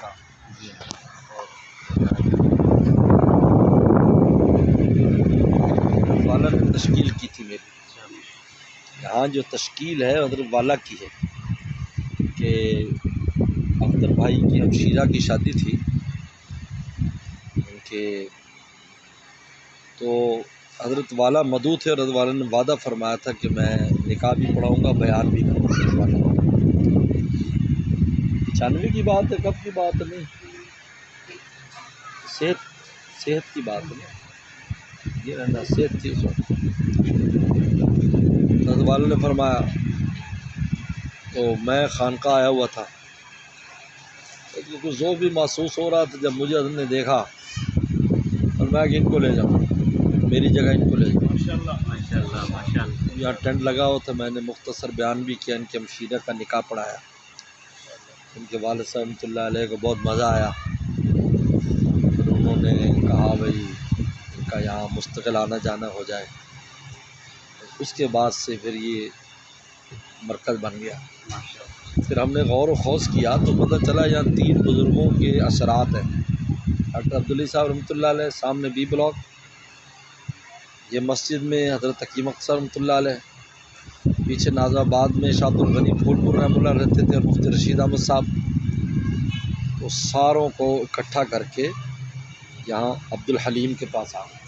تھا والا نے تشکیل کی تھی میری یہاں جو تشکیل ہے حضرت والا کی ہے کہ اختر بھائی کی ہمشیرہ کی شادی تھی ان کے، تو حضرت والا مدعو تھے اور حضرت والا نے وعدہ فرمایا تھا کہ میں نکاح بھی پڑھاؤں گا، بیان بھی کروں گا۔ 95 کی بات ہے، کب کی بات نہیں، صحت کی بات ہے، یہ رہنا صحت تھی اس وقت۔ حضرت والا نے فرمایا تو میں خانقاہ آیا ہوا تھا، کیونکہ ذوق بھی محسوس ہو رہا تھا جب مجھے حضرت نے دیکھا اور میں کہ ان کو لے جاؤں، میری جگہ ان کو لے جاؤں۔ ماشاءاللہ یہاں ٹینٹ لگا ہوا تھا، میں نے مختصر بیان بھی کیا، ان کے ہمشیرہ کا نکاح پڑھایا، ان کے والد صاحب رحمۃ اللہ علیہ کو بہت مزہ آیا، پھر انہوں نے کہا بھائی ان کا یہاں مستقل آنا جانا ہو جائے، اس کے بعد سے پھر یہ مرکز بن گیا۔ پھر ہم نے غور و خوض کیا تو پتہ چلا یہاں 3 بزرگوں کے اثرات ہیں، ڈاکٹر عبدالعلی صاحب رحمۃ اللہ علیہ سامنے بی بلاک، یہ مسجد میں حضرت حکیم اختر رحمۃ اللہ علیہ، پیچھے نازم آباد میں شاہ عبد الغنی پھول پور رحمۃ اللہ رہتے تھے اور مفتی رشید احمد صاحب، تو ساروں کو اکٹھا کر کے یہاں عبد الحلیم کے پاس آ گئے،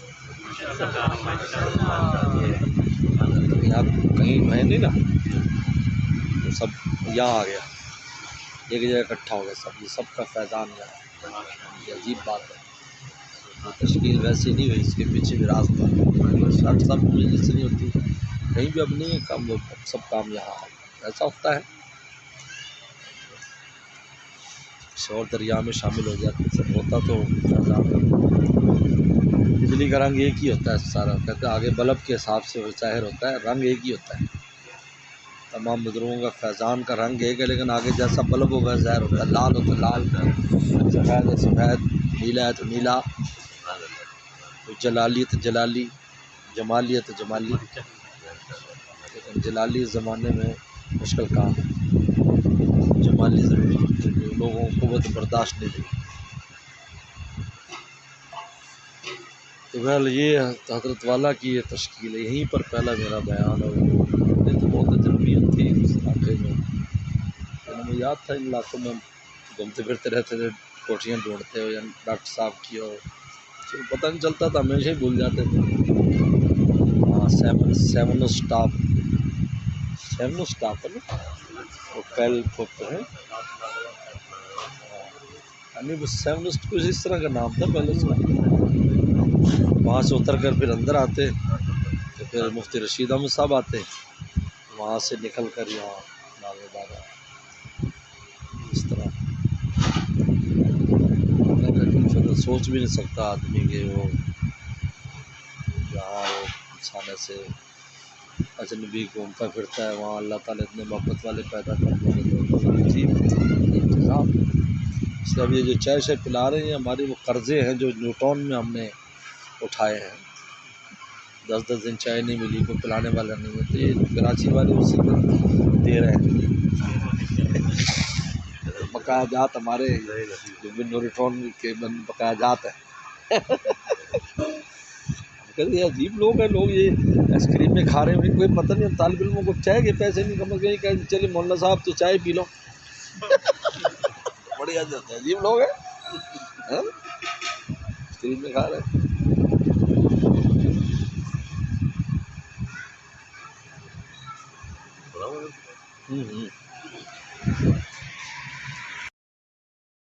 یہاں کہیں ہے نہیں نا، تو سب یہاں آ گیا، ایک جگہ اکٹھا ہو گیا سب، یہ سب کا فیضان ہے، یہ عجیب بات ہے، یہ تشکیل ویسے نہیں ہوئی، اس کے پیچھے بھی راز تھا، سب مجلس سے نہیں ہوتی، کہیں بھی اب نہیں ہے کام، وہ سب کام یہاں ایسا ہوتا ہے، شور دریا میں شامل ہو جاتے سب ہوتا تو فیضان، بجلی کا رنگ ایک ہی ہوتا ہے سارا، کہتے ہیں آگے بلب کے حساب سے ظاہر ہوتا ہے، رنگ ایک ہی ہوتا ہے، تمام بزرگوں کا فیضان کا رنگ ایک ہے، لیکن آگے جیسا بلب ہو ویسا ظاہر ہوتا ہے، لال ہو تو لال، سفید ہے سفید، نیلا ہے تو نیلا، جلالی ہے تو جلالی، جمالی ہے تو جمالی، لیکن جلالی زمانے میں مشکل کام ہے، جمالی ضروری ہے، لوگوں کو قوت برداشت نہیں دی، تو بہرحال یہ حضرت والا کی یہ تشکیل ہے، یہیں پر پہلا میرا بیان ہے، یہ تو بہت تجربیت تھی اس علاقے میں، ہمیں یاد تھا ان علاقوں میں گھومتے پھرتے رہتے تھے، کوٹھیاں ڈھونڈتے ہو یا ڈاکٹر صاحب کی ہو، پتہ نہیں چلتا تھا، ہمیشہ ہی بھول جاتے تھے، ہاں سیون اسٹاپ ہے نا، وہ پہل ہے، یعنی وہ سیون کچھ اس طرح کا نام تھا پہلے اس میں، وہاں سے اتر کر پھر اندر آتے تو پھر مفتی رشید احمد صاحب آتے، وہاں سے نکل کر یہاں نازم آباد آتے، اس طرح سوچ بھی نہیں سکتا آدمی کہ وہ یہاں وہ انسان ایسے اجنبی گھومتا پھرتا ہے، وہاں اللہ تعالیٰ اتنے محبت والے پیدا کر دیں، انتظام، اس کا بھی یہ جو چائے شائے پلا رہے ہیں ہمارے وہ قرضے ہیں جو نیوٹون میں ہم نے اٹھائے ہیں، 10 دن چائے نہیں ملی، کوئی پلانے والا نہیں ہے، تو یہ کراچی والے اسی کو دے رہے ہیں، بقایا جات ہمارے جو نیوٹرون کے بقایا جات ہیں، یہ عجیب لوگ ہیں، لوگ یہ آئس کریم میں کھا رہے ہیں، انہیں کوئی پتہ نہیں، طالب علموں کو چائے کے پیسے نہیں کم گئے، کہ چلے مولانا صاحب تو چائے پی لو، بڑی عجیب لوگ ہیں، آئس کریم میں کھا رہے ہیں۔